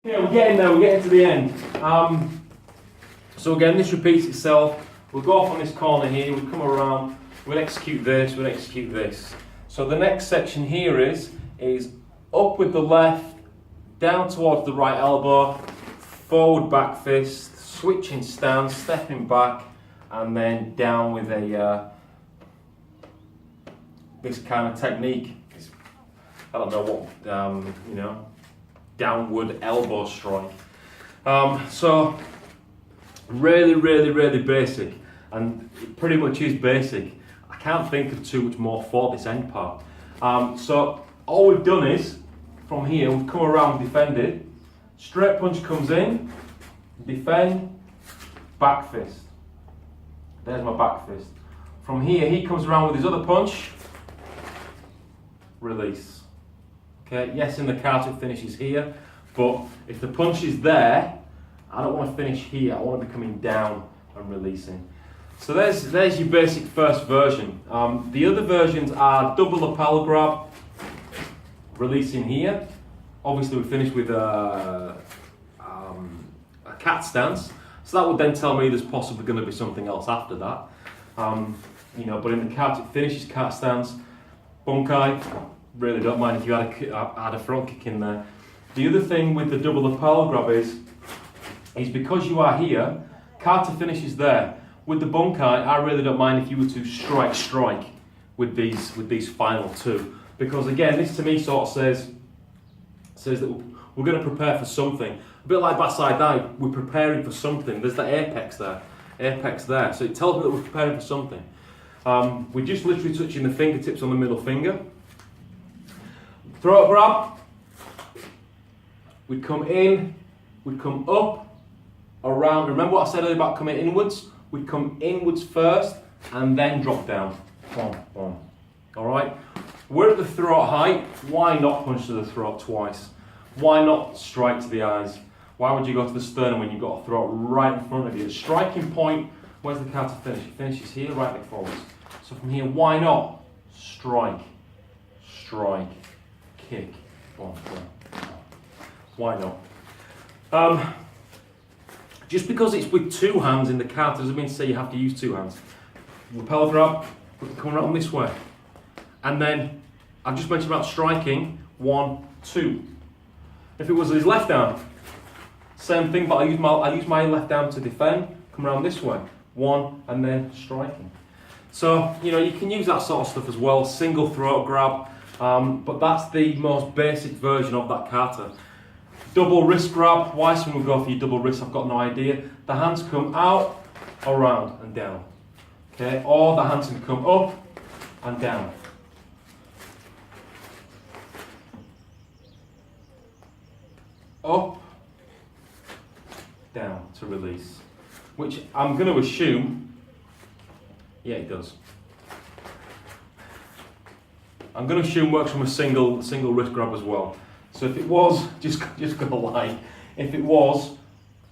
Yeah, we're getting there, we're getting to the end. So again, this repeats itself. We'll go off on this corner here, we'll come around, we'll execute this, we'll execute this. So the next section here is up with the left, down towards the right elbow, forward back fist, switching stance, stepping back, and then down with a this kind of technique. I don't know what, downward elbow strike. So really basic, and it pretty much is basic. I can't think of too much more for this end part. So all we've done is, from here, we've come around, defended, straight punch comes in, defend, back fist. There's my back fist. From here, he comes around with his other punch, release. Okay, yes, in the kata it finishes here, but if the punch is there, I don't want to finish here. I want to be coming down and releasing. So there's your basic first version. The other versions are double lapel grab, releasing here. Obviously we finished with a cat stance, so that would then tell me there's possibly going to be something else after that. But in the kata it finishes cat stance, bunkai. Really don't mind if you add a front kick in there. The other thing with the double lapel grab is because you are here, kata finishes there. With the bunkai, I really don't mind if you were to strike with these final two, because again, this to me sort of says that we're going to prepare for something. A bit like backside dive, we're preparing for something. There's that apex there. So it tells me that we're preparing for something. We're just literally touching the fingertips on the middle finger. Throat grab. We'd come in, we'd come up, around. Remember what I said earlier about coming inwards? We'd come inwards first and then drop down. Boom. Alright? We're at the throat height. Why not punch to the throat twice? Why not strike to the eyes? Why would you go to the sternum when you've got a throat right in front of you? The striking point, where's the kata finish? It finishes here, right leg forwards. So from here, why not? Strike, kick. Boom. Why not? Just because it's with two hands in the kata doesn't mean to say you have to use two hands. Lapel grab, we can come around this way. And then, I've just mentioned about striking, 1, 2. If it was his left arm, same thing, but I use my left arm to defend, come around this way, 1, and then striking. So, you can use that sort of stuff as well, single throat grab, but that's the most basic version of that kata. Double wrist grab, why someone would go for your double wrist, I've got no idea. The hands come out, around and down. Okay, or the hands can come up and down. Up, down to release. Which I'm going to assume, yeah it does. I'm going to assume works from a single wrist grab as well. So if it was, just gonna lie, if it was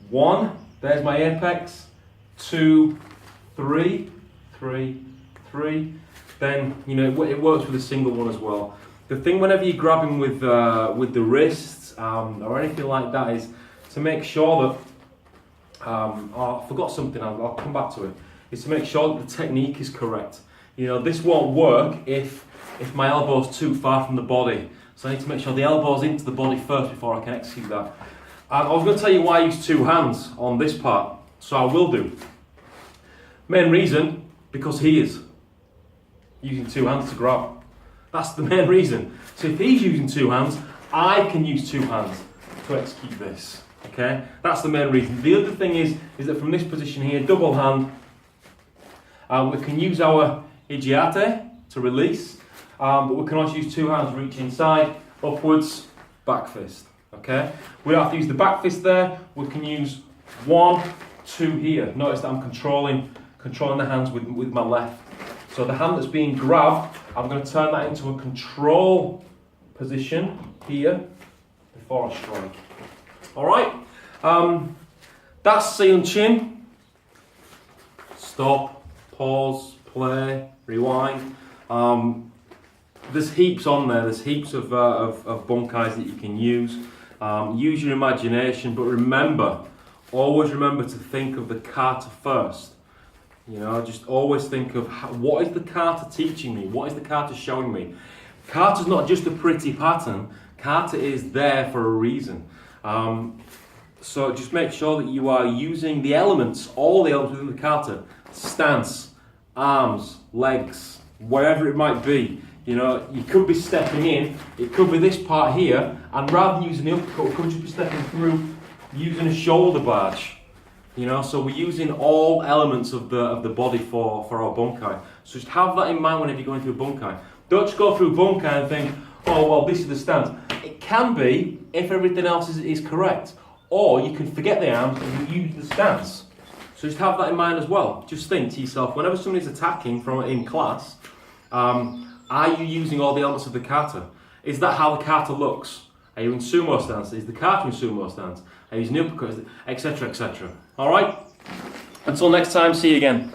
1, there's my apex, 2, 3, then it works with a single one as well. The thing whenever you're grabbing with the wrists or anything like that is to make sure that I forgot something. I'll come back to it. Is to make sure that the technique is correct. This won't work if my elbow's too far from the body. So I need to make sure the elbow's into the body first before I can execute that. I was going to tell you why I use two hands on this part, so I will do. Main reason, because he is using two hands to grab. That's the main reason. So if he's using two hands, I can use two hands to execute this. Okay, that's the main reason. The other thing is that from this position here, double hand, we can use our igiate to release. But we can also use two hands, reach inside, upwards, back fist. Okay? We don't have to use the back fist there. We can use 1, 2 here. Notice that I'm controlling the hands with my left. So the hand that's being grabbed, I'm going to turn that into a control position here before I strike. Alright? That's Seiunchin. Stop, pause, play, rewind. There's heaps on there. There's heaps of bunkais that you can use. Use your imagination, but remember, always remember to think of the kata first. You know, just always think of what is the kata teaching me? What is the kata showing me? Kata is not just a pretty pattern. Kata is there for a reason. So just make sure that you are using the elements, all the elements within the kata. Stance, arms, legs, whatever it might be. You know, you could be stepping in, it could be this part here, and rather than using the uppercut, we could just be stepping through using a shoulder barge. You know, so we're using all elements of the body for our bunkai. So just have that in mind whenever you're going through a bunkai. Don't just go through bunkai and think, oh, well, this is the stance. It can be if everything else is correct. Or you can forget the arms and you use the stance. So just have that in mind as well. Just think to yourself, whenever somebody's attacking from in class, are you using all the elements of the kata? Is that how the kata looks? Are you in sumo stance? Is the kata in sumo stance? Are you using uppercuts, etc., etc.? All right? Until next time, see you again.